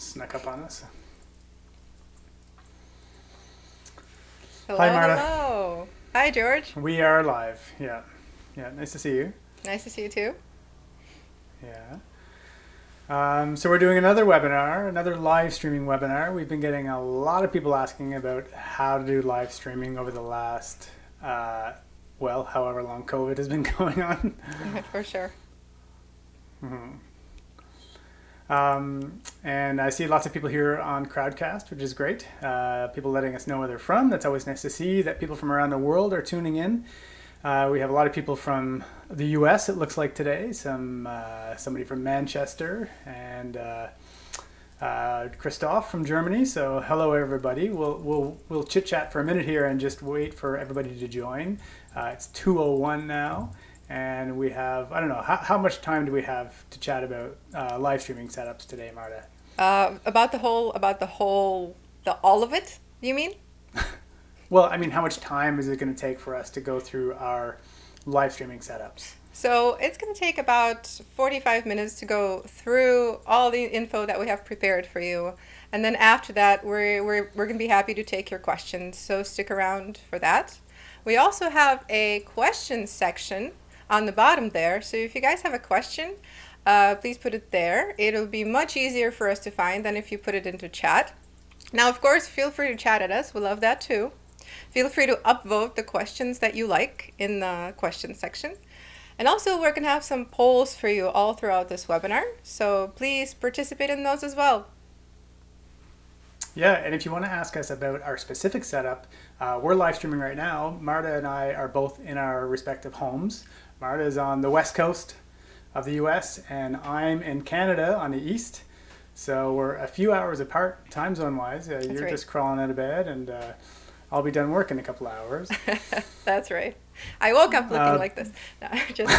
snuck up on us. Hello, Hi, Marta. hello. Hi, George. We are live. Yeah. Yeah. Nice to see you. Nice to see you too. Yeah. So we're doing another webinar, another live streaming webinar. We've been getting a lot of people asking about how to do live streaming over the last, however long COVID has been going on. For sure. And I see lots of people here on Crowdcast, which is great. People letting us know where they're from. That's always nice to see that people from around the world are tuning in. We have a lot of people from the U.S. It looks like today. Somebody from Manchester and Christoph from Germany. So hello everybody. We'll chit chat for a minute here and just wait for everybody to join. It's 2:01 now, and we have, I don't know, how much time do we have to chat about live streaming setups today, Marta? About all of it, you mean? Well, I mean, how much time is it going to take for us to go through our live streaming setups? So it's going to take about 45 minutes to go through all the info that we have prepared for you. And then after that, we're going to be happy to take your questions. So stick around for that. We also have a question section on the bottom there. So if you guys have a question, please put it there. It'll be much easier for us to find than if you put it into chat. Now, of course, feel free to chat at us. We love that too. Feel free to upvote the questions that you like in the question section. And also, we're going to have some polls for you all throughout this webinar. So please participate in those as well. Yeah, and if you want to ask us about our specific setup, we're live streaming right now. Marta and I are both in our respective homes. Marta is on the west coast of the US, and I'm in Canada on the east. So we're a few hours apart, time zone wise. You're right. just crawling out of bed, and I'll be done work in a couple of hours. That's right. I woke up looking like this. No, just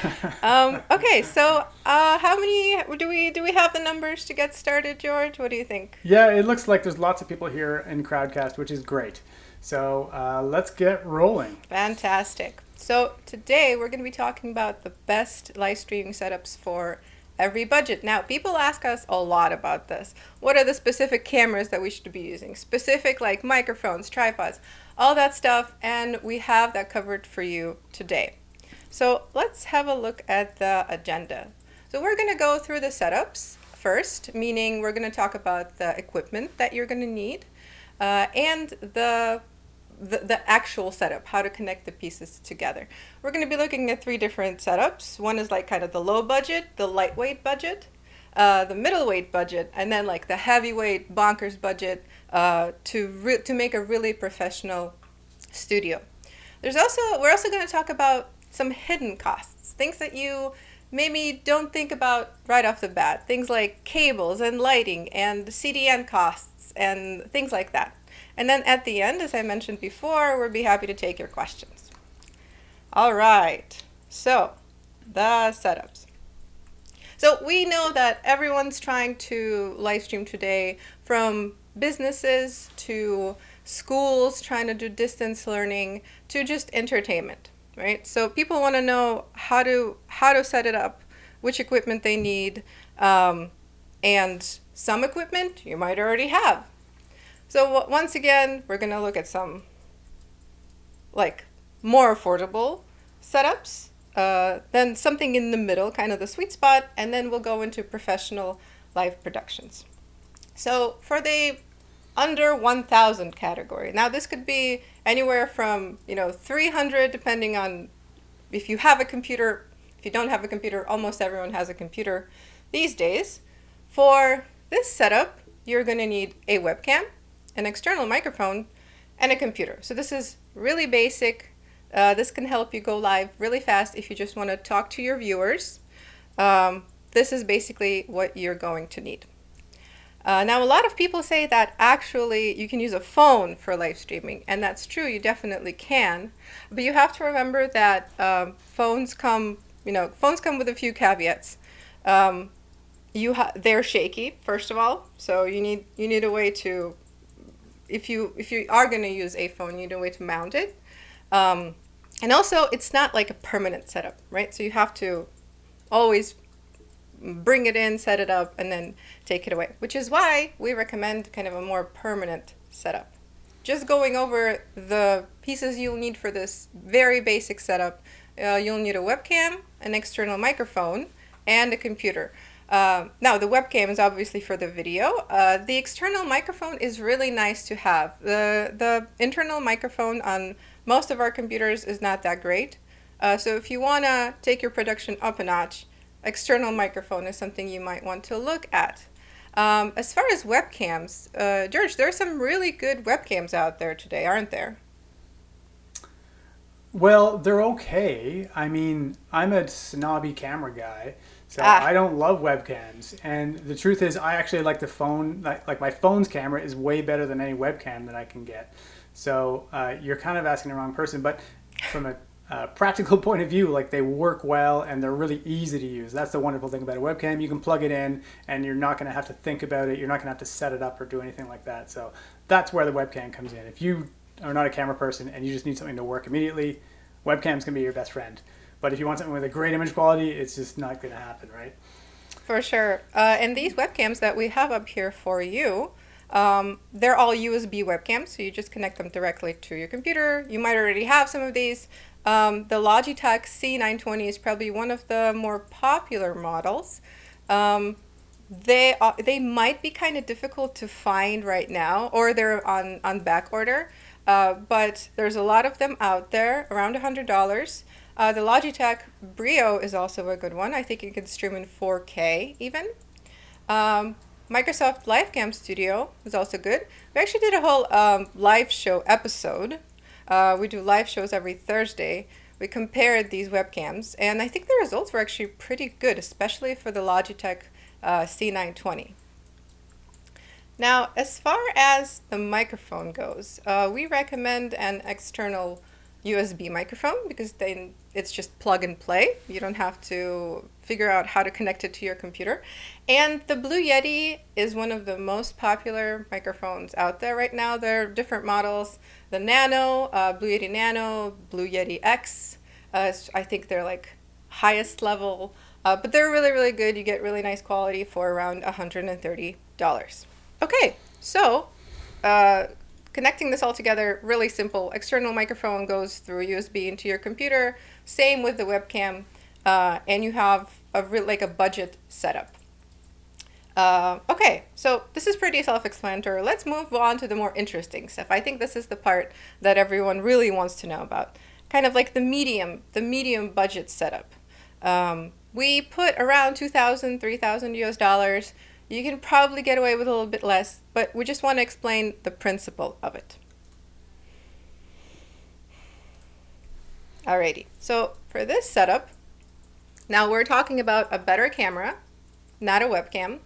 kidding. Okay, so how many do we have the numbers to get started, George? What do you think? Yeah, it looks like there's lots of people here in Crowdcast, which is great. So let's get rolling. Fantastic. So today we're going to be talking about the best live streaming setups for every budget. Now, people ask us a lot about this. What are the specific cameras that we should be using? Specific like microphones, tripods, all that stuff, and we have that covered for you today. So let's have a look at the agenda. So we're going to go through the setups first, meaning we're going to talk about the equipment that you're going to need and the actual setup, how to connect the pieces together. We're going to be looking at three different setups. One is like kind of the low budget, the lightweight budget, the middleweight budget, and then like the heavyweight bonkers budget to make a really professional studio. We're also going to talk about some hidden costs, things that you maybe don't think about right off the bat, things like cables and lighting and CDN costs and things like that. And then at the end, as I mentioned before, we'll be happy to take your questions. All right, so the setups. So we know that everyone's trying to live stream today, from businesses to schools trying to do distance learning to just entertainment, right? So people want to know how to set it up, which equipment they need, and some equipment you might already have. So once again, we're going to look at some like more affordable setups, then something in the middle, kind of the sweet spot, and then we'll go into professional live productions. So for the under 1,000 category, now this could be anywhere from 300, depending on if you have a computer. If you don't have a computer, almost everyone has a computer these days. For this setup, you're going to need a webcam, an external microphone, and a computer. So this is really basic. This can help you go live really fast if you just want to talk to your viewers. This is basically what you're going to need. Now, a lot of people say that actually you can use a phone for live streaming, and that's true. You definitely can, but you have to remember that phones come with a few caveats. They're shaky, first of all, so you need a way to. If you are going to use a phone, you need a way to mount it. And also, it's not like a permanent setup, right? So you have to always bring it in, set it up, and then take it away, which is why we recommend kind of a more permanent setup. Just going over the pieces you'll need for this very basic setup, you'll need a webcam, an external microphone, and a computer. Now, the webcam is obviously for the video. The external microphone is really nice to have. The internal microphone on most of our computers is not that great. So if you want to take your production up a notch, external microphone is something you might want to look at. As far as webcams, George, there are some really good webcams out there today, aren't there? Well, they're okay. I mean, I'm a snobby camera guy, so I don't love webcams. And the truth is, I actually like the phone, like my phone's camera is way better than any webcam that I can get. So you're kind of asking the wrong person, but from a practical point of view, like they work well and they're really easy to use. That's the wonderful thing about a webcam. You can plug it in and you're not going to have to think about it. You're not going to have to set it up or do anything like that. So that's where the webcam comes in. If you are not a camera person and you just need something to work immediately, webcams can be your best friend. But if you want something with a great image quality, it's just not going to happen, right? For sure. And these webcams that we have up here for you, they're all USB webcams, so you just connect them directly to your computer. You might already have some of these. The Logitech C920 is probably one of the more popular models. They might be kind of difficult to find right now, or they're on back order. But there's a lot of them out there, around $100. The Logitech Brio is also a good one. I think you can stream in 4K even. Microsoft Livecam Studio is also good. We actually did a whole live show episode. We do live shows every Thursday. We compared these webcams, and I think the results were actually pretty good, especially for the Logitech C920. Now, as far as the microphone goes, we recommend an external USB microphone because then it's just plug and play. You don't have to figure out how to connect it to your computer. And the Blue Yeti is one of the most popular microphones out there right now. There are different models. The Nano, Blue Yeti Nano, Blue Yeti X, I think they're like highest level, but they're really, really good. You get really nice quality for around $130. Okay, so connecting this all together, really simple. External microphone goes through USB into your computer. Same with the webcam, and you have like a budget setup. Okay, so this is pretty self-explanatory. Let's move on to the more interesting stuff. I think this is the part that everyone really wants to know about. Kind of like the medium budget setup. We put around $2,000, $3,000 US. You can probably get away with a little bit less, but we just want to explain the principle of it. Alrighty, so for this setup, now we're talking about a better camera, not a webcam.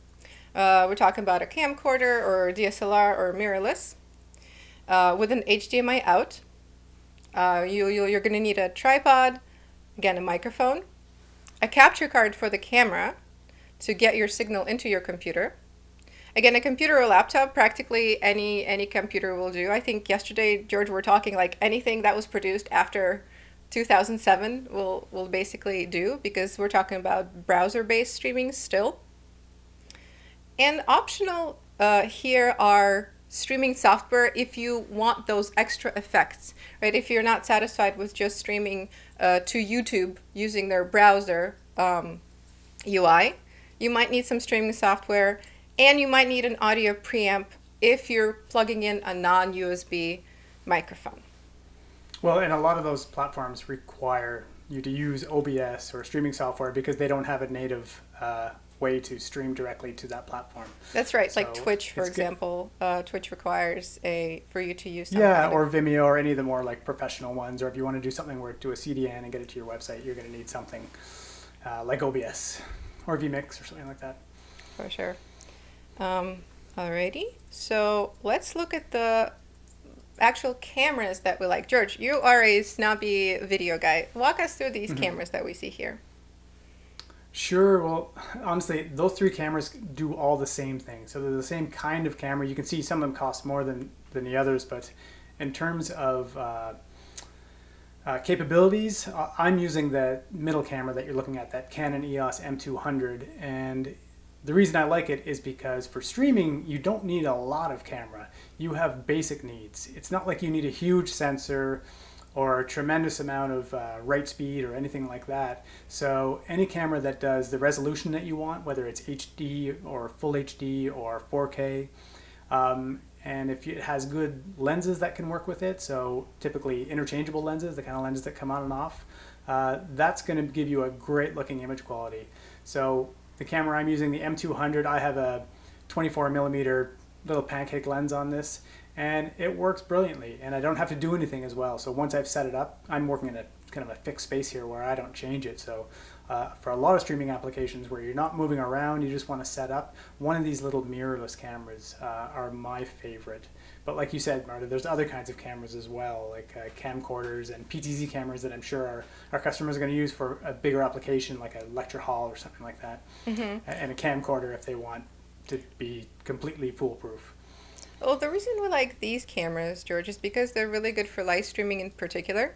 We're talking about a camcorder or DSLR or mirrorless with an HDMI out. You're going to need a tripod, again a microphone, a capture card for the camera to get your signal into your computer. Again, a computer or laptop, practically any computer will do. I think yesterday, George, we're talking like anything that was produced after 2007 will basically do, because we're talking about browser-based streaming still. And optional here are streaming software if you want those extra effects, right? If you're not satisfied with just streaming to YouTube using their browser UI, you might need some streaming software, and you might need an audio preamp if you're plugging in a non-USB microphone. Well, and a lot of those platforms require you to use OBS or streaming software because they don't have a native way to stream directly to that platform. That's right. So like Twitch, for example. Twitch requires for you to use some or Vimeo or any of the more like professional ones. Or if you want to do something where do a CDN and get it to your website, you're going to need something like OBS or vMix or something like that. For sure. Alrighty. So let's look at the actual cameras that we like. George, you are a snobby video guy. Walk us through these cameras that we see here. Sure. Well, honestly, those three cameras do all the same thing. So they're the same kind of camera. You can see some of them cost more than the others, but in terms of Capabilities, I'm using the middle camera that you're looking at, that Canon EOS M200, and the reason I like it is because for streaming, you don't need a lot of camera. You have basic needs. It's not like you need a huge sensor or a tremendous amount of write speed or anything like that. So any camera that does the resolution that you want, whether it's HD or full HD or 4K, and if it has good lenses that can work with it, so typically interchangeable lenses, the kind of lenses that come on and off, that's going to give you a great looking image quality. So the camera I'm using, the M200, I have a 24 millimeter little pancake lens on this, and it works brilliantly, and I don't have to do anything as well. So once I've set it up, I'm working in a kind of a fixed space here where I don't change it. So for a lot of streaming applications where you're not moving around, you just want to set up, one of these little mirrorless cameras are my favorite. But like you said, Marta, there's other kinds of cameras as well, like camcorders and PTZ cameras that I'm sure our customers are going to use for a bigger application like a lecture hall or something like that. Mm-hmm. And a camcorder if they want to be completely foolproof. Well, the reason we like these cameras, George, is because they're really good for live streaming in particular.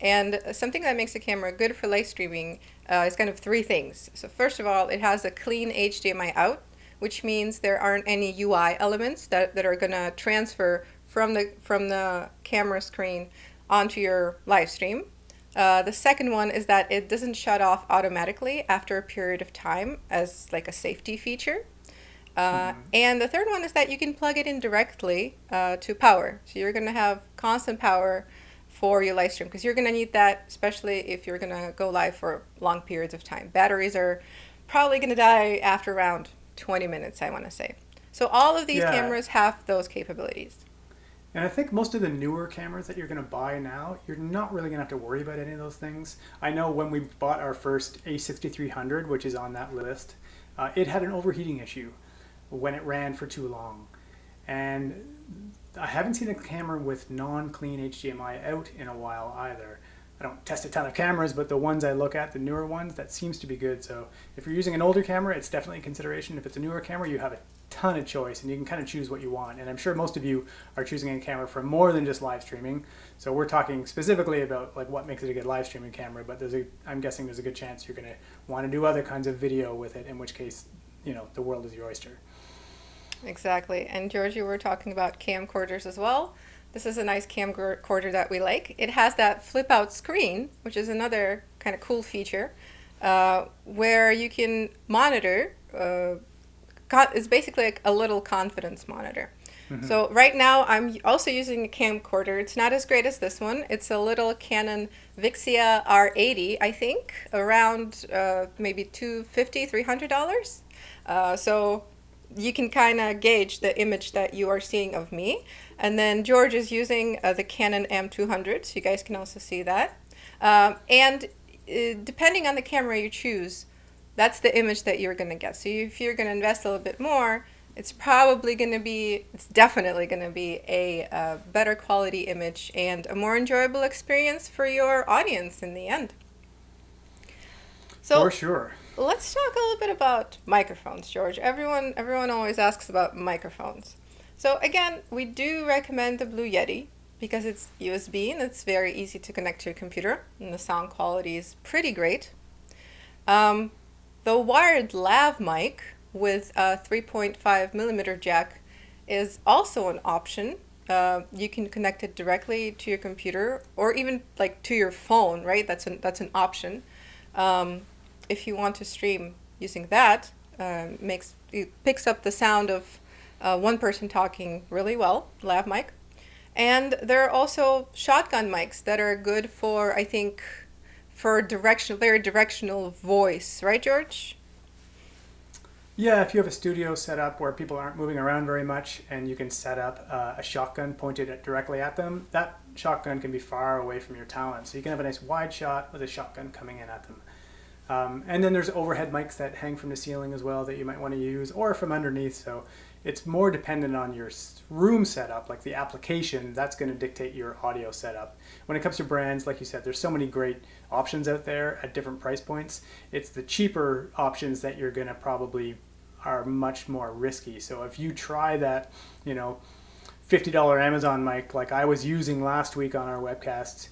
And something that makes a camera good for live streaming is kind of three things. So first of all, it has a clean HDMI out, which means there aren't any UI elements that are going to transfer from the camera screen onto your live stream. The second one is that it doesn't shut off automatically after a period of time as like a safety feature. And the third one is that you can plug it in directly to power. So you're going to have constant power for your live stream because you're going to need that, especially if you're going to go live for long periods of time. Batteries are probably going to die after around 20 minutes, I want to say. So all of these cameras have those capabilities. And I think most of the newer cameras that you're going to buy now, you're not really going to have to worry about any of those things. I know when we bought our first A6300, which is on that list, it had an overheating issue when it ran for too long. And I haven't seen a camera with non-clean HDMI out in a while either. I don't test a ton of cameras, but the ones I look at, the newer ones, that seems to be good. So if you're using an older camera, it's definitely a consideration. If it's a newer camera, you have a ton of choice and you can kind of choose what you want. And I'm sure most of you are choosing a camera for more than just live streaming. So we're talking specifically about like what makes it a good live streaming camera, but I'm guessing there's a good chance you're going to want to do other kinds of video with it, in which case, the world is your oyster. Exactly. And George, you were talking about camcorders as well. This is a nice camcorder that we like. It has that flip out screen, which is another kind of cool feature, where you can monitor. It's basically like a little confidence monitor. Mm-hmm. So right now I'm also using a camcorder. It's not as great as this one. It's a little Canon Vixia R80, I think, around maybe $250, $300. So you can kind of gauge the image that you are seeing of me. And then George is using the Canon M200, so you guys can also see that. And depending on the camera you choose, that's the image that you're going to get. So if you're going to invest a little bit more, it's definitely going to be a better quality image and a more enjoyable experience for your audience in the end. So, for sure. Let's talk a little bit about microphones, George. Everyone always asks about microphones. So again, we do recommend the Blue Yeti because it's USB and it's very easy to connect to your computer and the sound quality is pretty great. The wired lav mic with a 3.5 millimeter jack is also an option. You can connect it directly to your computer or even like to your phone, right? That's an option. If you want to stream using that, it picks up the sound of one person talking really well, lav mic. And there are also shotgun mics that are good for, I think, for very directional voice, right, George? Yeah, if you have a studio set up where people aren't moving around very much and you can set up a shotgun pointed directly at them, that shotgun can be far away from your talent. So you can have a nice wide shot with a shotgun coming in at them. And then there's overhead mics that hang from the ceiling as well that you might want to use, or from underneath. So it's more dependent on your room setup, like the application, that's going to dictate your audio setup. When it comes to brands, like you said, there's so many great options out there at different price points. It's the cheaper options that you're going to probably are much more risky. So if you try that, $50 Amazon mic like I was using last week on our webcasts,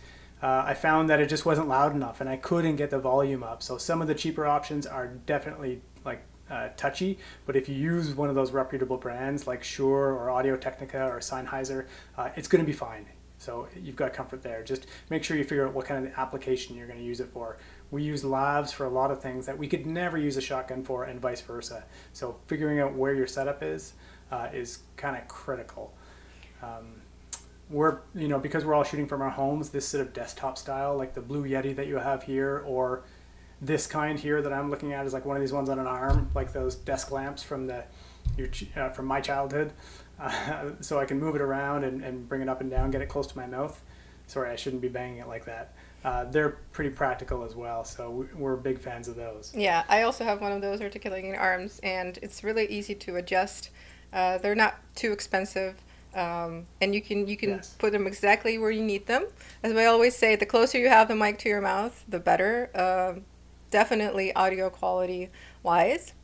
I found that it just wasn't loud enough and I couldn't get the volume up. So some of the cheaper options are definitely like touchy, but if you use one of those reputable brands like Shure or Audio Technica or Sennheiser, it's going to be fine. So you've got comfort there. Just make sure you figure out what kind of application you're going to use it for. We use lavs for a lot of things that we could never use a shotgun for, and vice versa. So figuring out where your setup is kind of critical. We're, because we're all shooting from our homes, this sort of desktop style, like the Blue Yeti that you have here, or this kind here that I'm looking at is like one of these ones on an arm, like those desk lamps from from my childhood. So I can move it around and bring it up and down, get it close to my mouth. Sorry, I shouldn't be banging it like that. They're pretty practical as well, so we're big fans of those. Yeah, I also have one of those articulating arms, and it's really easy to adjust. They're not too expensive. And you can yes. put them exactly where you need them. As we always say, the closer you have the mic to your mouth, the better. Definitely audio quality wise.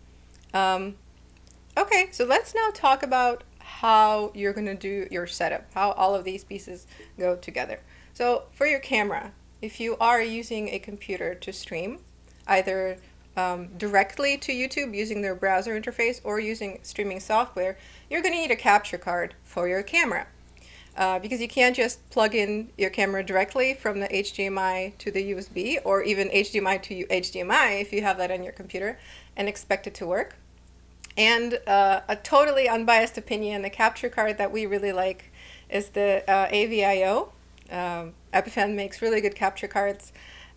Okay, so let's now talk about how you're going to do your setup, how all of these pieces go together. So for your camera, if you are using a computer to stream, either directly to YouTube using their browser interface or using streaming software, you're going to need a capture card for your camera. Because you can't just plug in your camera directly from the HDMI to the USB, or even HDMI to HDMI if you have that on your computer, and expect it to work. And a totally unbiased opinion, the capture card that we really like is the AVIO. Epiphan makes really good capture cards.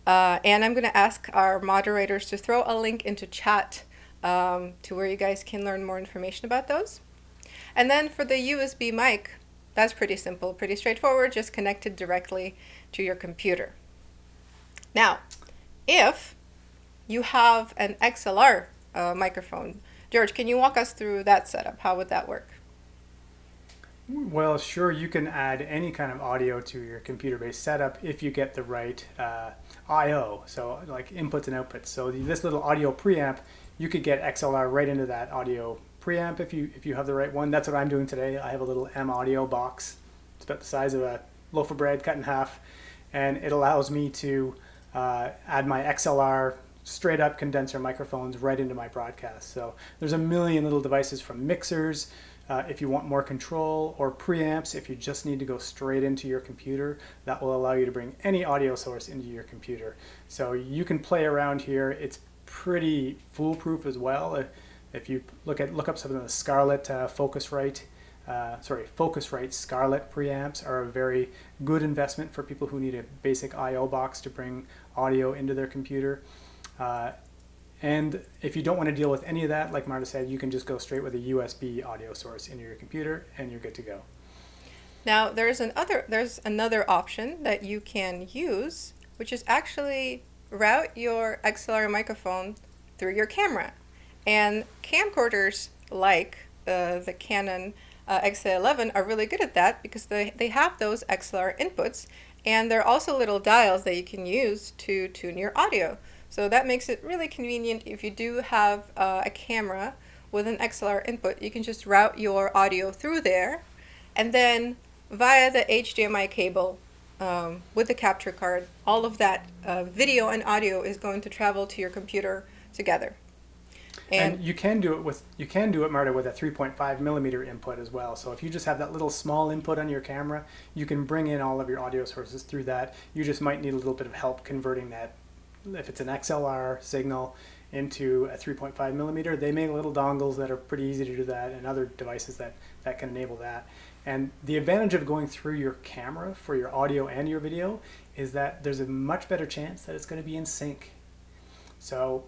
And I'm going to ask our moderators to throw a link into chat to where you guys can learn more information about those. And then for the USB mic, that's pretty simple, pretty straightforward, just connected directly to your computer. Now, if you have an XLR microphone, George, can you walk us through that setup? How would that work? Well, sure, you can add any kind of audio to your computer-based setup if you get the right I/O, so like inputs and outputs. So this little audio preamp, you could get XLR right into that audio preamp if you have the right one. That's what I'm doing today. I have a little M audio box. It's about the size of a loaf of bread cut in half, and it allows me to add my XLR straight up condenser microphones right into my broadcast. So there's a million little devices, from mixers if you want more control, or preamps if you just need to go straight into your computer. That will allow you to bring any audio source into your computer. So you can play around here. It's pretty foolproof as well. If you look up some of the Scarlett Focusrite Scarlett preamps are a very good investment for people who need a basic I/O box to bring audio into their computer. And if you don't want to deal with any of that, like Marta said, you can just go straight with a USB audio source into your computer and you're good to go. Now there's another option that you can use, which is actually route your XLR microphone through your camera. And camcorders like the Canon XA11 are really good at that because they have those XLR inputs, and they're also little dials that you can use to tune your audio. So that makes it really convenient. If you do have a camera with an XLR input, you can just route your audio through there, and then via the HDMI cable with the capture card, all of that video and audio is going to travel to your computer together. And you can do it, Marta, with a 3.5 millimeter input as well. So if you just have that little small input on your camera, you can bring in all of your audio sources through that. You just might need a little bit of help converting that, if it's an XLR signal, into a 3.5 millimeter. They make little dongles that are pretty easy to do that, and other devices that can enable that. And the advantage of going through your camera for your audio and your video is that there's a much better chance that it's going to be in sync. So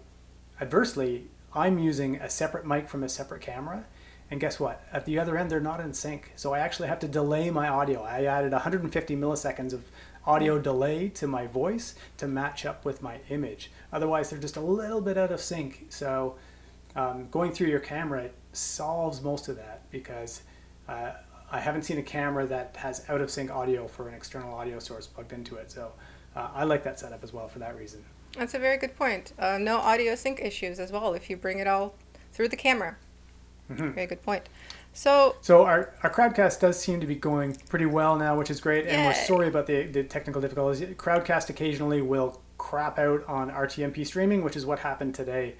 adversely, I'm using a separate mic from a separate camera, and guess what? At the other end, they're not in sync. So I actually have to delay my audio. I added 150 milliseconds of audio delay to my voice to match up with my image. Otherwise, they're just a little bit out of sync. So going through your camera solves most of that, because I haven't seen a camera that has out of sync audio for an external audio source plugged into it. So I like that setup as well for that reason. That's a very good point. No audio sync issues as well if you bring it all through the camera. Mm-hmm. Very good point. So So our crowdcast does seem to be going pretty well now, which is great. And we're yay. sorry about the technical difficulties. Crowdcast occasionally will crap out on RTMP streaming, which is what happened today.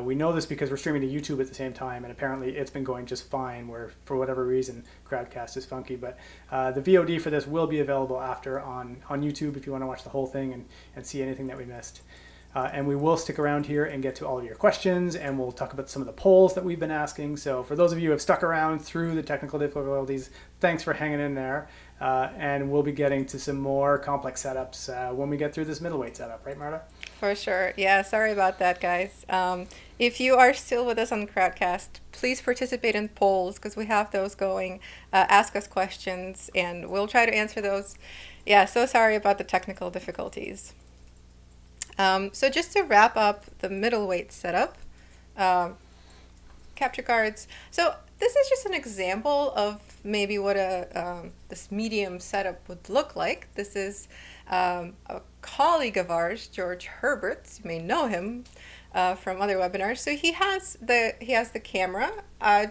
We know this because we're streaming to YouTube at the same time, and apparently it's been going just fine. Where for whatever reason, Crowdcast is funky. But the VOD for this will be available after on YouTube if you want to watch the whole thing and see anything that we missed. And we will stick around here and get to all of your questions, and we'll talk about some of the polls that we've been asking. So for those of you who have stuck around through the technical difficulties, thanks for hanging in there. And we'll be getting to some more complex setups when we get through this middleweight setup, right, Marta? For sure. Yeah, sorry about that, guys. If you are still with us on Crowdcast, please participate in polls because we have those going. Ask us questions, and we'll try to answer those. Yeah, so sorry about the technical difficulties. So just to wrap up the middleweight setup, capture cards. So this is just an example of maybe what this medium setup would look like. This is a colleague of ours, George Herberts. You may know him from other webinars. So he has the camera.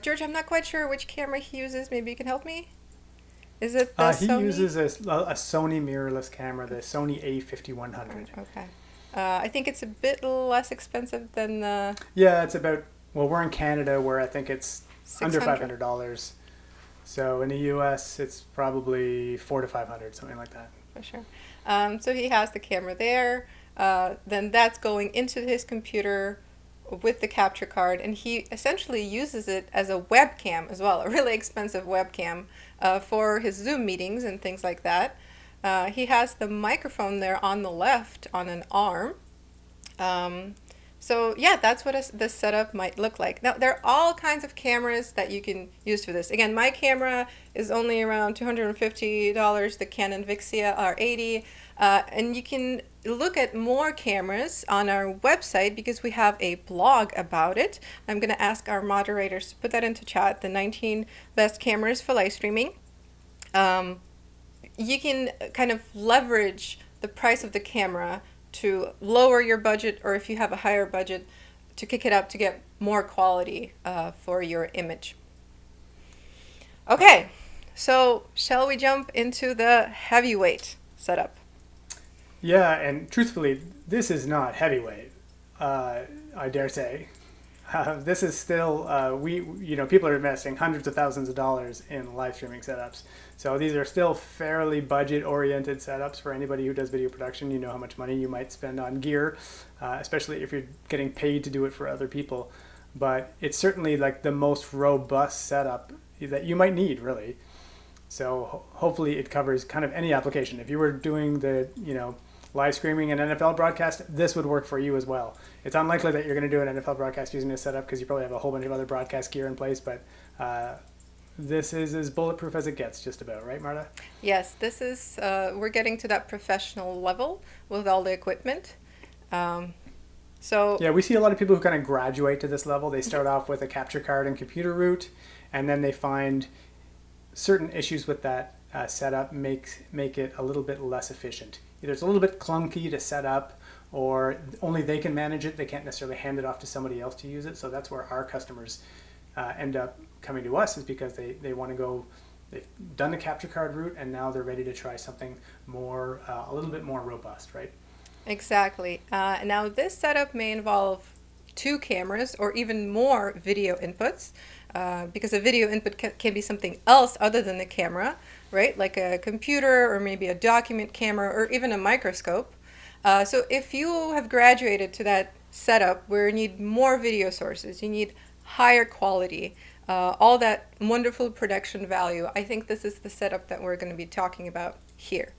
George, I'm not quite sure which camera he uses. Maybe you can help me. Is it the Sony? He uses a Sony mirrorless camera, the Sony A5100. Okay. I think it's a bit less expensive than the... Yeah, it's about, well, we're in Canada where I think it's 600. under $500. So in the US, it's probably $400 to $500, something like that. For sure. So he has the camera there. Then that's going into his computer with the capture card, and he essentially uses it as a webcam as well, a really expensive webcam for his Zoom meetings and things like that. He has the microphone there on the left on an arm. So yeah, that's what this setup might look like. Now, there are all kinds of cameras that you can use for this. Again, my camera is only around $250, the Canon Vixia R80. And you can look at more cameras on our website because we have a blog about it. I'm going to ask our moderators to put that into chat, the 19 best cameras for live streaming. You can kind of leverage the price of the camera to lower your budget, or if you have a higher budget, to kick it up to get more quality for your image. Okay, so shall we jump into the heavyweight setup? Yeah, and truthfully, this is not heavyweight, I dare say. This is still, people are investing hundreds of thousands of dollars in live streaming setups. So these are still fairly budget-oriented setups for anybody who does video production. You know how much money you might spend on gear, especially if you're getting paid to do it for other people. But it's certainly like the most robust setup that you might need, really. So hopefully it covers kind of any application. If you were doing the, live streaming and NFL broadcast, this would work for you as well. It's unlikely that you're going to do an NFL broadcast using this setup because you probably have a whole bunch of other broadcast gear in place, but this is as bulletproof as it gets, just about, right, Marta? Yes, this is, we're getting to that professional level with all the equipment. Yeah, we see a lot of people who kind of graduate to this level. They start off with a capture card and computer root, and then they find certain issues with that setup make it a little bit less efficient. Either it's a little bit clunky to set up, or only they can manage it. They can't necessarily hand it off to somebody else to use it. So that's where our customers end up coming to us, is because they want to go, they've done the capture card route, and now they're ready to try something more, a little bit more robust, right? Exactly. Now this setup may involve 2 cameras or even more video inputs, because a video input can be something else other than the camera, right? Like a computer or maybe a document camera or even a microscope. So if you have graduated to that setup where you need more video sources, you need higher quality, all that wonderful production value, I think this is the setup that we're going to be talking about here.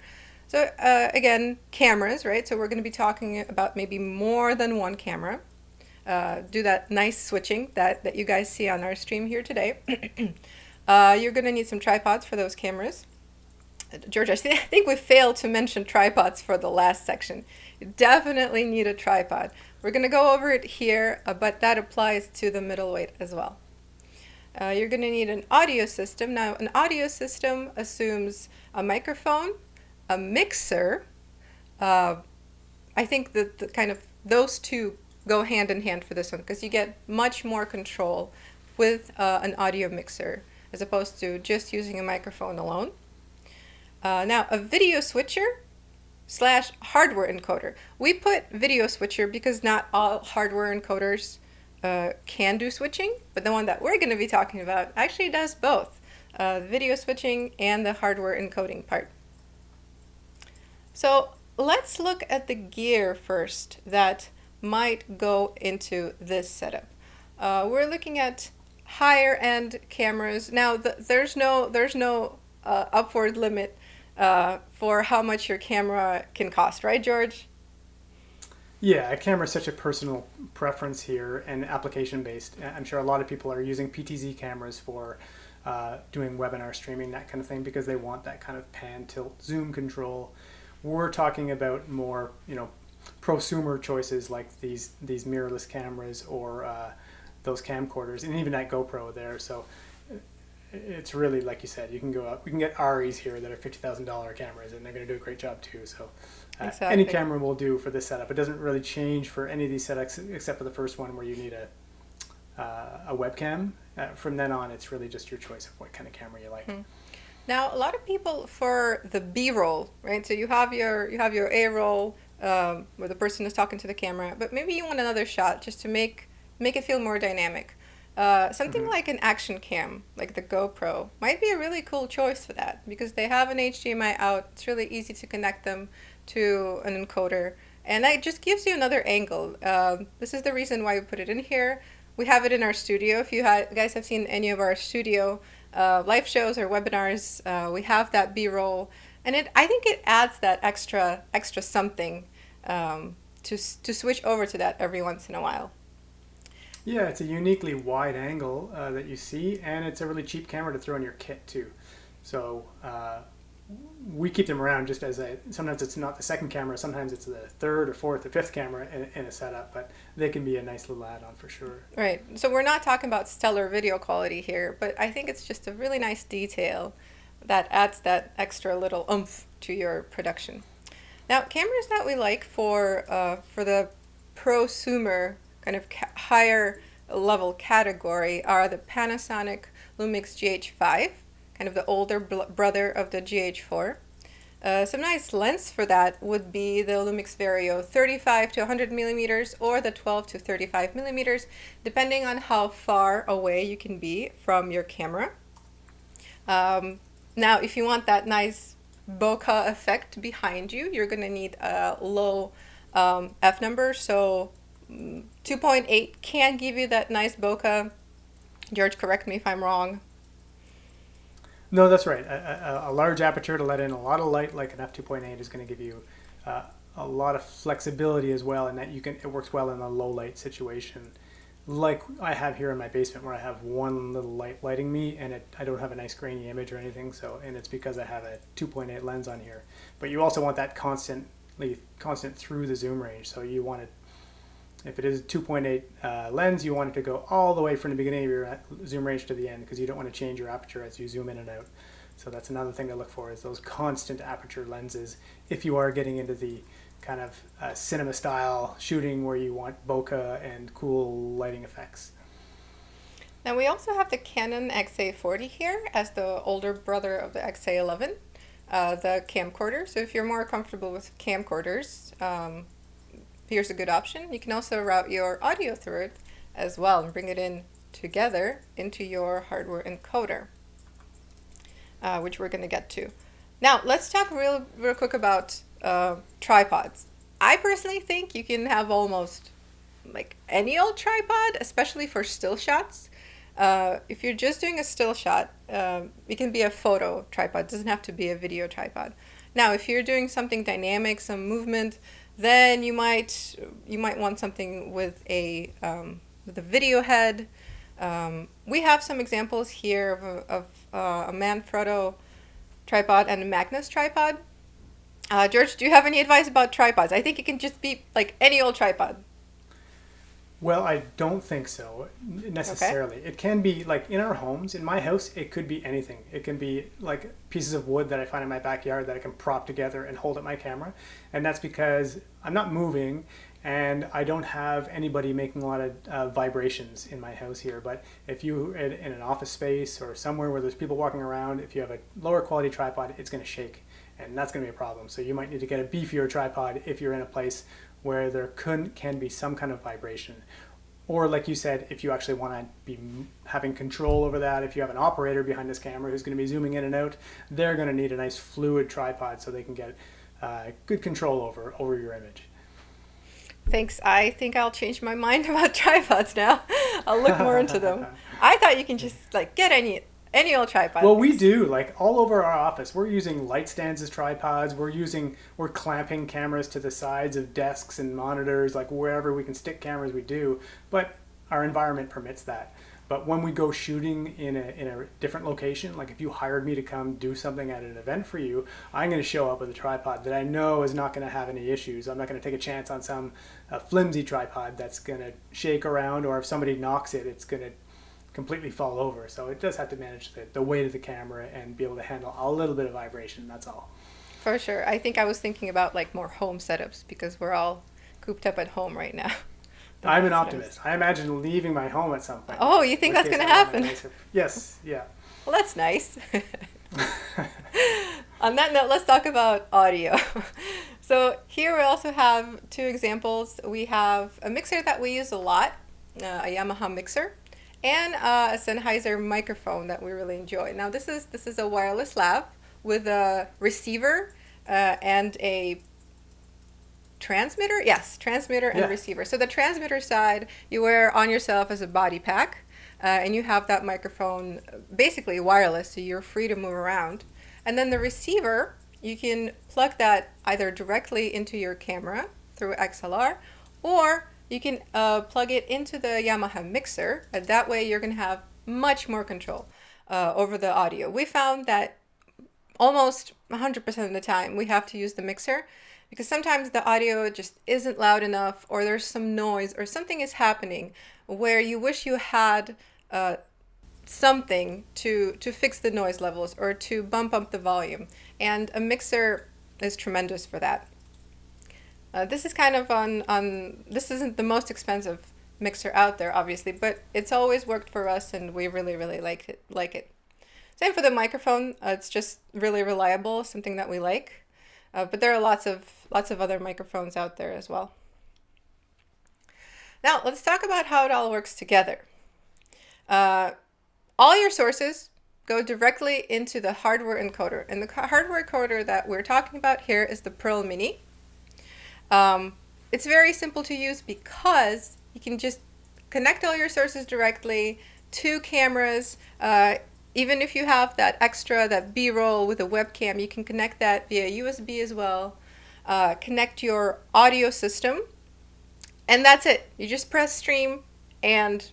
So again, cameras, right? So we're going to be talking about maybe more than one camera. Do that nice switching that you guys see on our stream here today. You're going to need some tripods for those cameras. George, I think we failed to mention tripods for the last section. You definitely need a tripod. We're going to go over it here, but that applies to the middleweight as well. You're going to need an audio system. Now, an audio system assumes a microphone, a mixer. I think that the kind of those two go hand in hand for this one, because you get much more control with an audio mixer. as opposed to just using a microphone alone. Now, a video switcher slash hardware encoder. We put video switcher because not all hardware encoders can do switching, but the one that we're going to be talking about actually does both, video switching and the hardware encoding part. So let's look at the gear first that might go into this setup. We're looking at higher end cameras. Now there's no upward limit for how much your camera can cost, right, George? Yeah, a camera is such a personal preference here and application based. I'm sure a lot of people are using PTZ cameras for doing webinar streaming, that kind of thing, because they want that kind of pan, tilt, zoom control. We're talking about more, prosumer choices like these mirrorless cameras or those camcorders, and even that GoPro there. So it's really, like you said, you can go up. We can get Aris here that are $50,000 cameras, and they're going to do a great job too. So exactly. Any camera will do for this setup. It doesn't really change for any of these setups except for the first one where you need a webcam. From then on, it's really just your choice of what kind of camera you like. Mm-hmm. Now, a lot of people for the B-roll, right? So you have your A-roll where the person is talking to the camera, but maybe you want another shot just to make it feel more dynamic. Something like an action cam, like the GoPro, might be a really cool choice for that because they have an HDMI out. It's really easy to connect them to an encoder, and that just gives you another angle. This is the reason why we put it in here. We have it in our studio. If you guys have seen any of our studio live shows or webinars, we have that B-roll, and I think it adds that extra something to switch over to that every once in a while. Yeah, it's a uniquely wide angle that you see, and it's a really cheap camera to throw in your kit too. So we keep them around just as sometimes it's not the second camera, sometimes it's the third or fourth or fifth camera in a setup, but they can be a nice little add-on for sure. Right. So we're not talking about stellar video quality here, but I think it's just a really nice detail that adds that extra little oomph to your production. Now, cameras that we like for the prosumer kind of higher level category are the Panasonic Lumix GH5, kind of the older brother of the GH4. Some nice lens for that would be the Lumix Vario 35 to 100 millimeters or the 12 to 35 millimeters, depending on how far away you can be from your camera. Now, if you want that nice bokeh effect behind you, you're going to need a low f number. So 2.8 can give you that nice bokeh. George, correct me if I'm wrong. No, that's right. A large aperture to let in a lot of light, like an f2.8, is going to give you a lot of flexibility as well, and that it works well in a low light situation, like I have here in my basement, where I have one little light lighting me, and I don't have a nice grainy image or anything. So, and it's because I have a 2.8 lens on here. But you also want that constant through the zoom range. So you want it. If it is a 2.8 lens, you want it to go all the way from the beginning of your zoom range to the end, because you don't want to change your aperture as you zoom in and out. So that's another thing to look for, is those constant aperture lenses if you are getting into the kind of cinema style shooting where you want bokeh and cool lighting effects. Now we also have the Canon XA40 here as the older brother of the XA11, the camcorder. So if you're more comfortable with camcorders, here's a good option. You can also route your audio through it as well and bring it in together into your hardware encoder, which we're going to get to. Now, let's talk real quick about tripods. I personally think you can have almost like any old tripod, especially for still shots. If you're just doing a still shot, it can be a photo tripod. It doesn't have to be a video tripod. Now, if you're doing something dynamic, some movement, then you might want something with a video head. We have some examples here of a Manfrotto tripod and a Magnus tripod. George, do you have any advice about tripods? I think it can just be like any old tripod. Well, I don't think so necessarily. Okay. It can be like in our homes, in my house, it could be anything. It can be like pieces of wood that I find in my backyard that I can prop together and hold up my camera. And that's because I'm not moving and I don't have anybody making a lot of vibrations in my house here. But if you in an office space or somewhere where there's people walking around, if you have a lower quality tripod, it's going to shake, and that's going to be a problem. So you might need to get a beefier tripod if you're in a place where there can be some kind of vibration. Or like you said, if you actually want to be having control over that, if you have an operator behind this camera who's going to be zooming in and out, they're going to need a nice fluid tripod so they can get good control over your image. Thanks. I think I'll change my mind about tripods now. I'll look more into them. I thought you can just like get any old tripod. Well, we do, like all over our office. We're using light stands as tripods. We're clamping cameras to the sides of desks and monitors, like wherever we can stick cameras, we do. But our environment permits that. But when we go shooting in a different location, like if you hired me to come do something at an event for you, I'm going to show up with a tripod that I know is not going to have any issues. I'm not going to take a chance on some flimsy tripod that's going to shake around, or if somebody knocks it, it's going to completely fall over. So it does have to manage the weight of the camera and be able to handle a little bit of vibration, that's all. For sure. I think I was thinking about like more home setups because we're all cooped up at home right now. I'm an optimist. I imagine leaving my home at some point. Oh, you think that's going to happen? Yes, yeah. Well, that's nice. On that note, let's talk about audio. So here we also have two examples. We have a mixer that we use a lot, a Yamaha mixer, and a Sennheiser microphone that we really enjoy. Now this is a wireless lav with a receiver and a transmitter. Yes, transmitter and receiver. So the transmitter side you wear on yourself as a body pack, and you have that microphone basically wireless, so you're free to move around. And then the receiver, you can plug that either directly into your camera through XLR, or you can plug it into the Yamaha mixer, and that way you're going to have much more control over the audio. We found that almost 100% of the time we have to use the mixer because sometimes the audio just isn't loud enough, or there's some noise, or something is happening where you wish you had something to fix the noise levels or to bump up the volume. And a mixer is tremendous for that. This is kind of this isn't the most expensive mixer out there, obviously, but it's always worked for us, and we really, really like it. Same for the microphone. It's just really reliable, something that we like. But there are lots of other microphones out there as well. Now let's talk about how it all works together. All your sources go directly into the hardware encoder, and the hardware encoder that we're talking about here is the Pearl Mini. It's very simple to use because you can just connect all your sources directly to cameras. Even if you have that B-roll with a webcam, you can connect that via USB as well. Connect your audio system, and that's it. You just press stream, and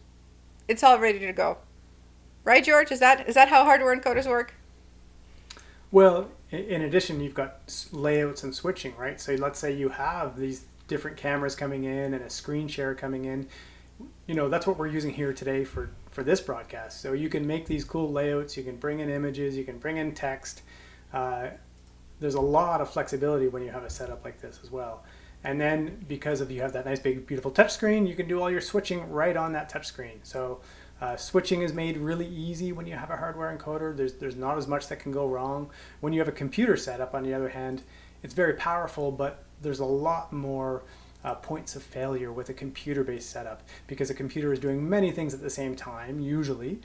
it's all ready to go. Right, George? Is that how hardware encoders work? Well, in addition, you've got layouts and switching, right? So let's say you have these different cameras coming in and a screen share coming in. That's what we're using here today for this broadcast. So you can make these cool layouts, you can bring in images, you can bring in text. There's a lot of flexibility when you have a setup like this as well. And then because you have that nice big beautiful touch screen, you can do all your switching right on that touch screen. So switching is made really easy when you have a hardware encoder. There's not as much that can go wrong. When you have a computer setup, on the other hand, it's very powerful, but there's a lot more points of failure with a computer-based setup because a computer is doing many things at the same time, usually,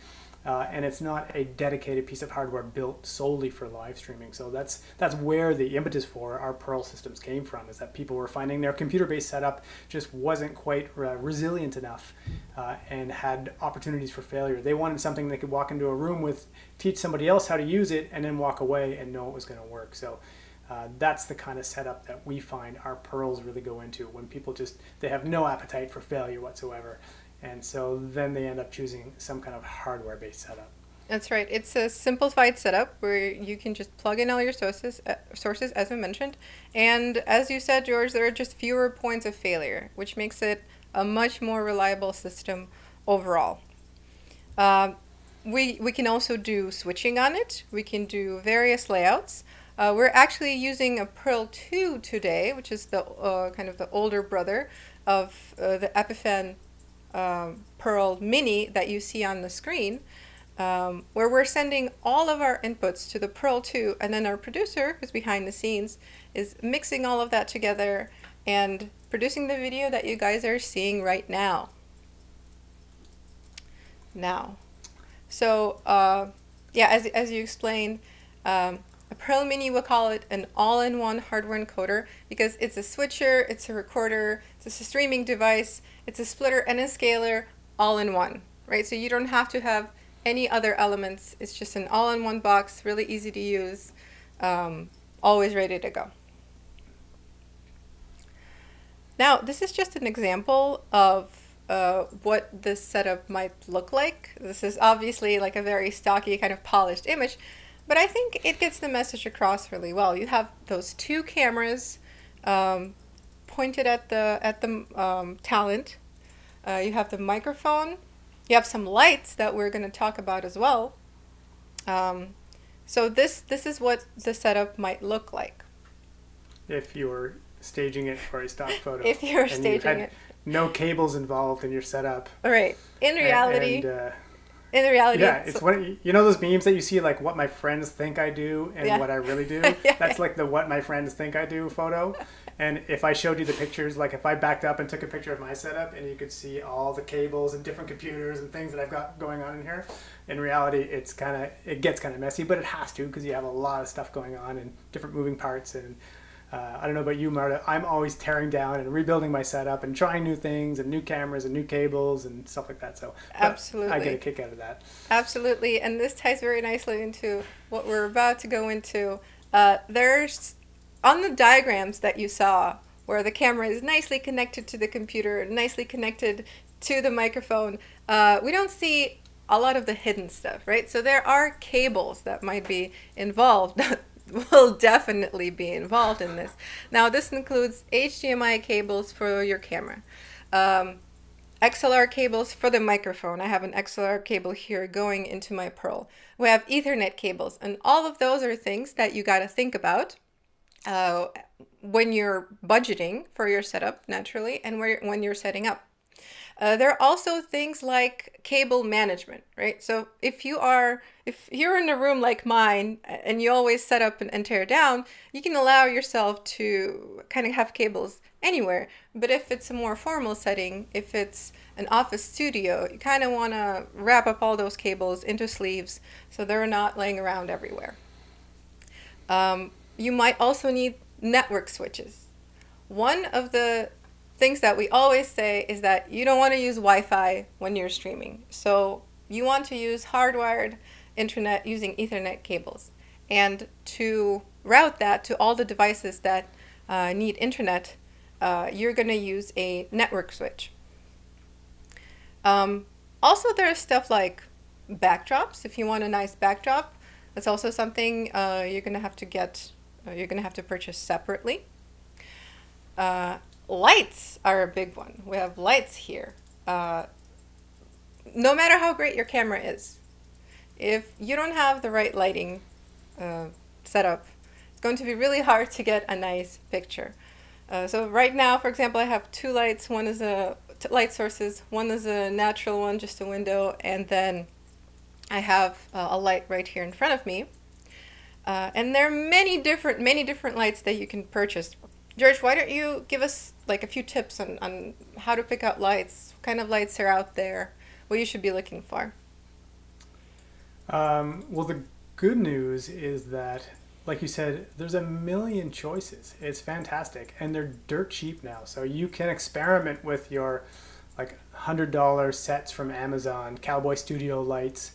and it's not a dedicated piece of hardware built solely for live streaming. So that's where the impetus for our Pearl systems came from, is that people were finding their computer-based setup just wasn't quite resilient enough and had opportunities for failure. They wanted something they could walk into a room with, teach somebody else how to use it, and then walk away and know it was going to work. So that's the kind of setup that we find our Pearls really go into, when people they have no appetite for failure whatsoever. And so then they end up choosing some kind of hardware-based setup. That's right. It's a simplified setup where you can just plug in all your sources, as we mentioned. And as you said, George, there are just fewer points of failure, which makes it a much more reliable system overall. We can also do switching on it. We can do various layouts. We're actually using a Pearl 2 today, which is the kind of the older brother. of the Epiphan Pearl Mini that you see on the screen, where we're sending all of our inputs to the Pearl 2, and then our producer, who's behind the scenes, is mixing all of that together and producing the video that you guys are seeing right now. So yeah, as you explained, a Pearl Mini, we'll call it an all-in-one hardware encoder because it's a switcher, it's a recorder, it's a streaming device, it's a splitter and a scaler all in one, right? So you don't have to have any other elements. It's just an all-in-one box, really easy to use, always ready to go. Now, this is just an example of what this setup might look like. This is obviously like a very stocky kind of polished image, but I think it gets the message across really well. You have those two cameras pointed at the talent. You have the microphone. You have some lights that we're going to talk about as well. So this is what the setup might look like If you were staging it for a stock photo. if you're and staging you had it. no cables involved in your setup. All right. In reality, Yeah, it's what you know those memes that you see, like what my friends think I do and Yeah. what I really do. Yeah. That's like the what my friends think I do photo. And if I showed you the pictures, like if I backed up and took a picture of my setup, and you could see all the cables and different computers and things that I've got going on in here. In reality, it gets kind of messy, but it has to because you have a lot of stuff going on and different moving parts. And I don't know about you, Marta. I'm always tearing down and rebuilding my setup and trying new things and new cameras and new cables and stuff like that. So Absolutely. I get a kick out of that. Absolutely, and this ties very nicely into what we're about to go into. There's, on the diagrams that you saw, where the camera is nicely connected to the computer, nicely connected to the microphone, we don't see a lot of the hidden stuff, right? So there are cables that might be involved, will definitely be involved in this. Now, this includes HDMI cables for your camera. XLR cables for the microphone. I have an XLR cable here going into my Pearl. We have Ethernet cables, and all of those are things that you got to think about when you're budgeting for your setup, naturally, and when you're setting up. There are also things like cable management, right? So if you're in a room like mine and you always set up and tear down, you can allow yourself to kind of have cables anywhere. But if it's a more formal setting, if it's an office studio, you kind of want to wrap up all those cables into sleeves so they're not laying around everywhere. You might also need network switches. One of the things that we always say is that you don't want to use Wi-Fi when you're streaming. So you want to use hardwired internet using Ethernet cables. And to route that to all the devices that need internet, you're going to use a network switch. Also, there's stuff like backdrops. If you want a nice backdrop, that's also something you're going to have to get. You're going to have to purchase separately. Lights are a big one. We have lights here. No matter how great your camera is, if you don't have the right lighting setup, it's going to be really hard to get a nice picture. So right now, for example, I have two lights. One is light sources. One is a natural one, just a window, and then I have a light right here in front of me. And there are many different lights that you can purchase. George, why don't you give us like a few tips on how to pick out lights, what kind of lights are out there, what you should be looking for? Well, the good news is that, like you said, there's a million choices. It's fantastic, and they're dirt cheap now. So you can experiment with your like $100 sets from Amazon, Cowboy Studio lights.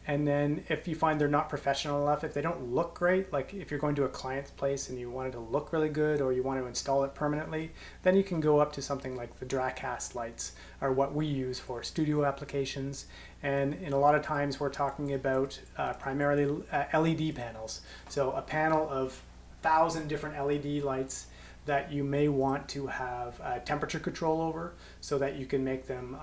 And then if you find they're not professional enough, if they don't look great, like if you're going to a client's place and you want it to look really good or you want to install it permanently, then you can go up to something like the Dracast lights are what we use for studio applications. And in a lot of times we're talking about primarily LED panels. So a panel of 1,000 different LED lights that you may want to have temperature control over so that you can make them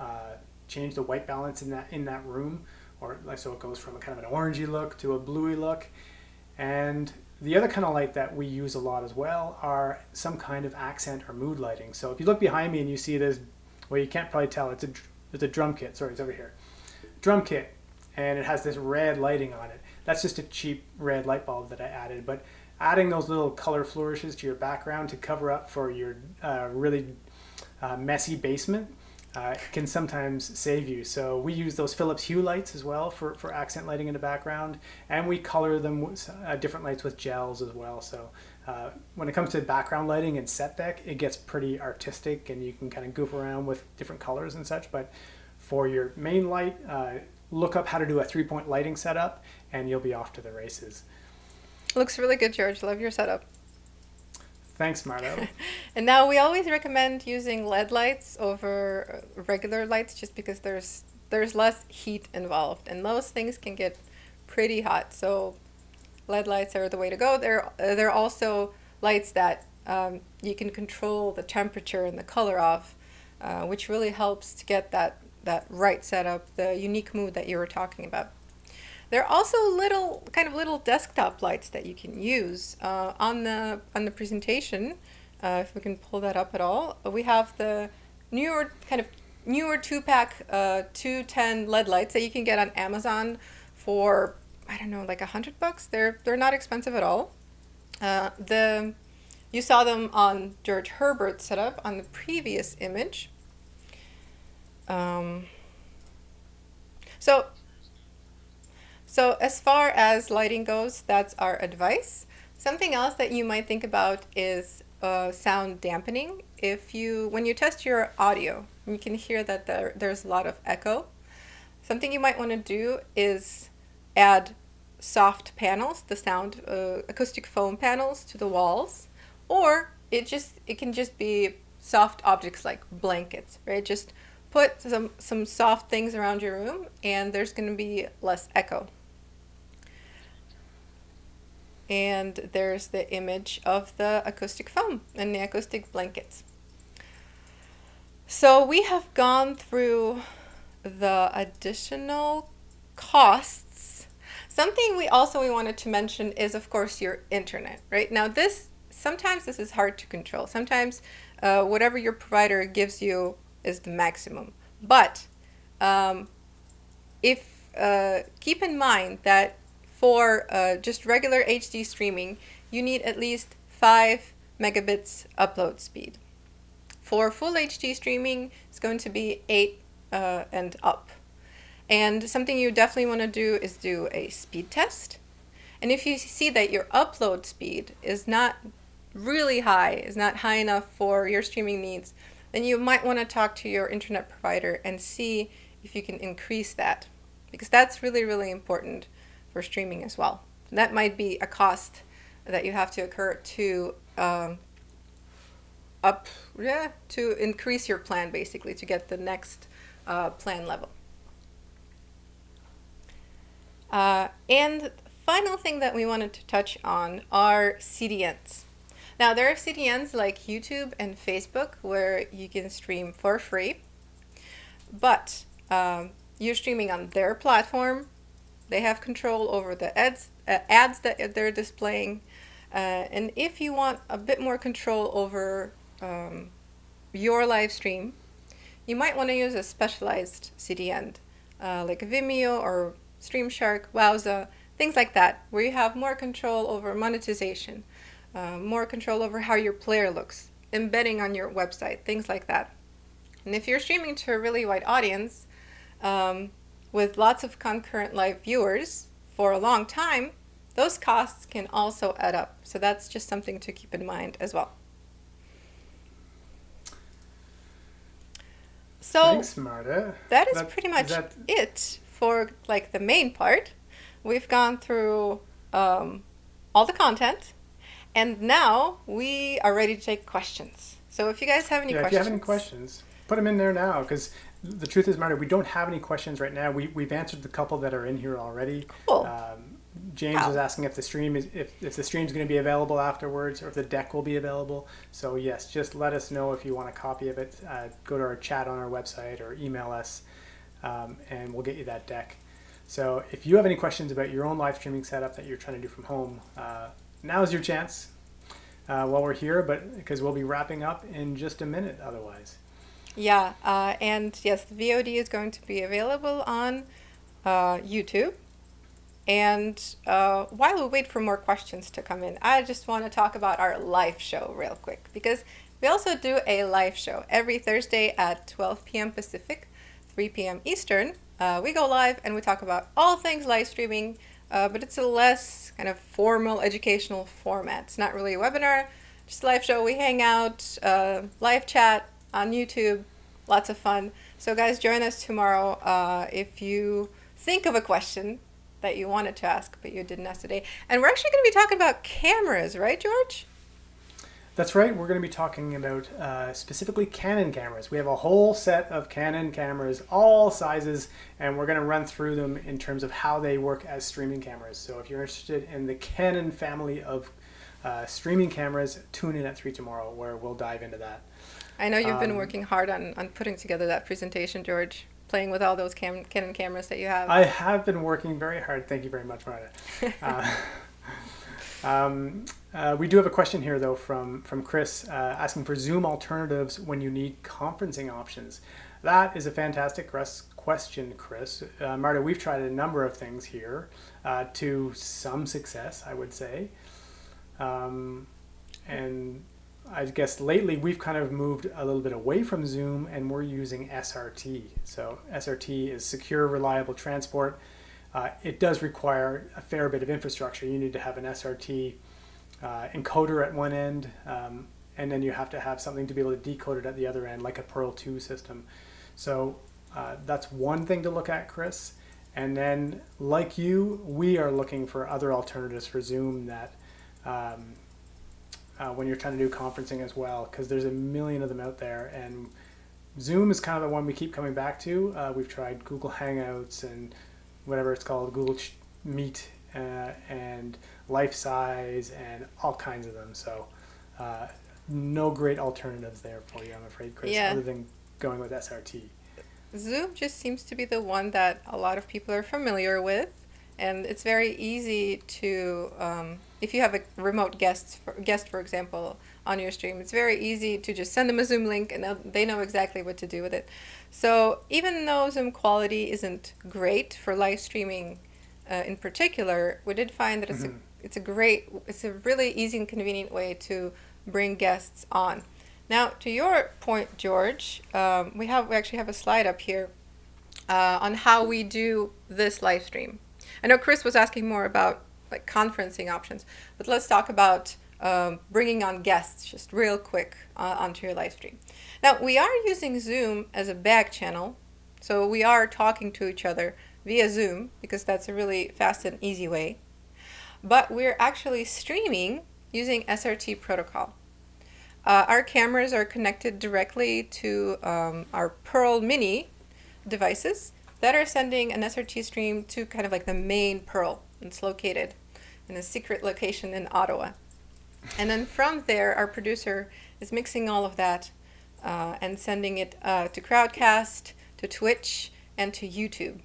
change the white balance in that room. Or so it goes from a kind of an orangey look to a bluey look. And the other kind of light that we use a lot as well are some kind of accent or mood lighting. So if you look behind me and you see this, well, you can't probably tell, it's a drum kit. Sorry, it's over here. Drum kit, and it has this red lighting on it. That's just a cheap red light bulb that I added, but adding those little color flourishes to your background to cover up for your really messy basement can sometimes save you. So we use those Philips Hue lights as well for accent lighting in the background, and we color them with different lights with gels as well. So when it comes to background lighting and set deck, it gets pretty artistic, and you can kind of goof around with different colors and such. But for your main light, look up how to do a 3-point lighting setup, and you'll be off to the races. Looks really good, George. Love your setup. Thanks, Marto. And now we always recommend using LED lights over regular lights just because there's less heat involved, and those things can get pretty hot. So LED lights are the way to go. They're also lights that you can control the temperature and the color of, which really helps to get that right setup, the unique mood that you were talking about. There are also little desktop lights that you can use on the presentation. If we can pull that up at all, we have the newer 2-pack 210 LED lights that you can get on Amazon for, I don't know, like $100. They're not expensive at all. You saw them on George Herbert's setup on the previous image. So as far as lighting goes, that's our advice. Something else that you might think about is sound dampening. When you test your audio, you can hear that there's a lot of echo. Something you might want to do is add soft panels, the sound acoustic foam panels to the walls, or it can just be soft objects like blankets, right? Just put some soft things around your room, and there's going to be less echo. And there's the image of the acoustic foam and the acoustic blankets. So we have gone through the additional costs. Something we wanted to mention is, of course, your internet, right? Now sometimes this is hard to control. Sometimes whatever your provider gives you is the maximum. But keep in mind that for just regular HD streaming, you need at least 5 megabits upload speed. For full HD streaming, it's going to be 8 and up. And something you definitely want to do is do a speed test. And if you see that your upload speed is not really high, is not high enough for your streaming needs, then you might want to talk to your internet provider and see if you can increase that, because that's really, really important for streaming as well. That might be a cost that you have to incur to increase your plan, basically, to get the next plan level. And final thing that we wanted to touch on are CDNs. Now, there are CDNs like YouTube and Facebook where you can stream for free, but you're streaming on their platform. They have control over the ads that they're displaying. And if you want a bit more control over your live stream, you might want to use a specialized CDN like Vimeo or Streamshark, Wowza, things like that, where you have more control over monetization, more control over how your player looks, embedding on your website, things like that. And if you're streaming to a really wide audience with lots of concurrent live viewers for a long time, those costs can also add up. So that's just something to keep in mind as well. So thanks, Marta. That is pretty much it for like the main part. We've gone through all the content, and now we are ready to take questions. So if you guys have any questions. If you have any questions, put them in there now, because the truth is, Marta, we don't have any questions right now. We've answered the couple that are in here already. Cool. James was asking if the stream is if the stream's going to be available afterwards, or if the deck will be available. So yes, just let us know if you want a copy of it. Go to our chat on our website or email us, and we'll get you that deck. So if you have any questions about your own live streaming setup that you're trying to do from home, now's your chance while we're here, but because we'll be wrapping up in just a minute otherwise. Yeah, and yes, the VOD is going to be available on YouTube. And while we wait for more questions to come in, I just want to talk about our live show real quick, because we also do a live show every Thursday at 12 p.m. Pacific, 3 p.m. Eastern. We go live and we talk about all things live streaming, but it's a less kind of formal educational format. It's not really a webinar, just a live show. We hang out, live chat on YouTube, lots of fun. So guys, join us tomorrow if you think of a question that you wanted to ask but you didn't ask today. And we're actually going to be talking about cameras, right, George? That's right. We're going to be talking about specifically Canon cameras. We have a whole set of Canon cameras, all sizes, and we're going to run through them in terms of how they work as streaming cameras. So if you're interested in the Canon family of streaming cameras, tune in at 3 tomorrow, where we'll dive into that. I know you've been working hard on putting together that presentation, George, playing with all those Canon cameras that you have. I have been working very hard. Thank you very much, Marta. We do have a question here, though, from Chris asking for Zoom alternatives when you need conferencing options. That is a fantastic question, Chris. Marta, we've tried a number of things here to some success, I would say. And I guess lately we've kind of moved a little bit away from Zoom, and we're using SRT. So SRT is secure, reliable transport. It does require a fair bit of infrastructure. You need to have an SRT encoder at one end, and then you have to have something to be able to decode it at the other end, like a Pearl 2 system. So that's one thing to look at, Chris. And then, like you, we are looking for other alternatives for Zoom that when you're trying to do conferencing as well, because there's a million of them out there, and Zoom is kind of the one we keep coming back to. We've tried Google Hangouts and whatever it's called, Google Meet and Life Size and all kinds of them. So no great alternatives there for you, I'm afraid, Chris, other than going with SRT. Zoom just seems to be the one that a lot of people are familiar with. And it's very easy to, if you have a remote guest, for example, on your stream, it's very easy to just send them a Zoom link and they know exactly what to do with it. So even though Zoom quality isn't great for live streaming in particular, we did find that it's a really easy and convenient way to bring guests on. Now, to your point, George, we actually have a slide up here on how we do this live stream. I know Chris was asking more about like conferencing options, but let's talk about bringing on guests just real quick onto your live stream. Now, we are using Zoom as a back channel, so we are talking to each other via Zoom because that's a really fast and easy way. But we're actually streaming using SRT protocol. Our cameras are connected directly to our Pearl Mini devices that are sending an SRT stream to kind of like the main Pearl. It's located in a secret location in Ottawa. And then from there, our producer is mixing all of that and sending it to Crowdcast, to Twitch, and to YouTube.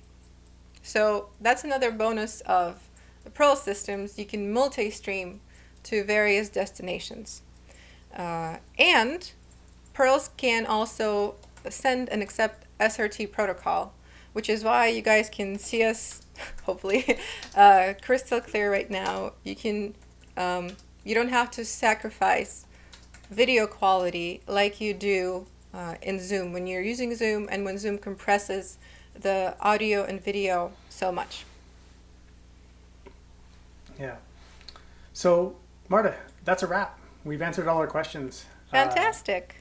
So that's another bonus of the Pearl systems. You can multi-stream to various destinations. And Pearls can also send and accept SRT protocol, which is why you guys can see us, hopefully, crystal clear right now. You can, you don't have to sacrifice video quality like you do in Zoom when you're using Zoom and when Zoom compresses the audio and video so much. Yeah. So, Marta, that's a wrap. We've answered all our questions. Fantastic.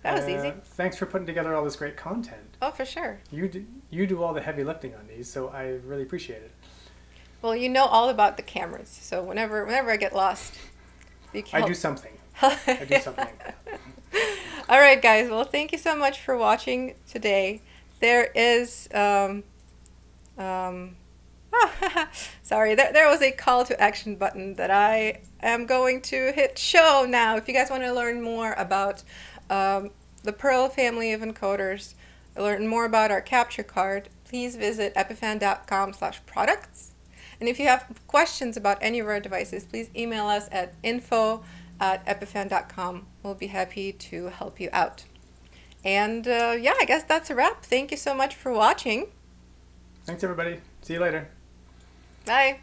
That was easy. Thanks for putting together all this great content. Oh, for sure. You do all the heavy lifting on these, so I really appreciate it. Well, you know all about the cameras, so whenever I get lost, you can I do something. I do something. All right, guys. Well, thank you so much for watching today. There is sorry, there was a call to action button that I am going to hit show now. If you guys want to learn more about the Pearl family of encoders, learn more about our capture card, please visit epiphan.com/products. And if you have questions about any of our devices, please email us at info@epiphan.com. We'll be happy to help you out. And yeah, I guess that's a wrap. Thank you so much for watching. Thanks, everybody. See you later. Bye.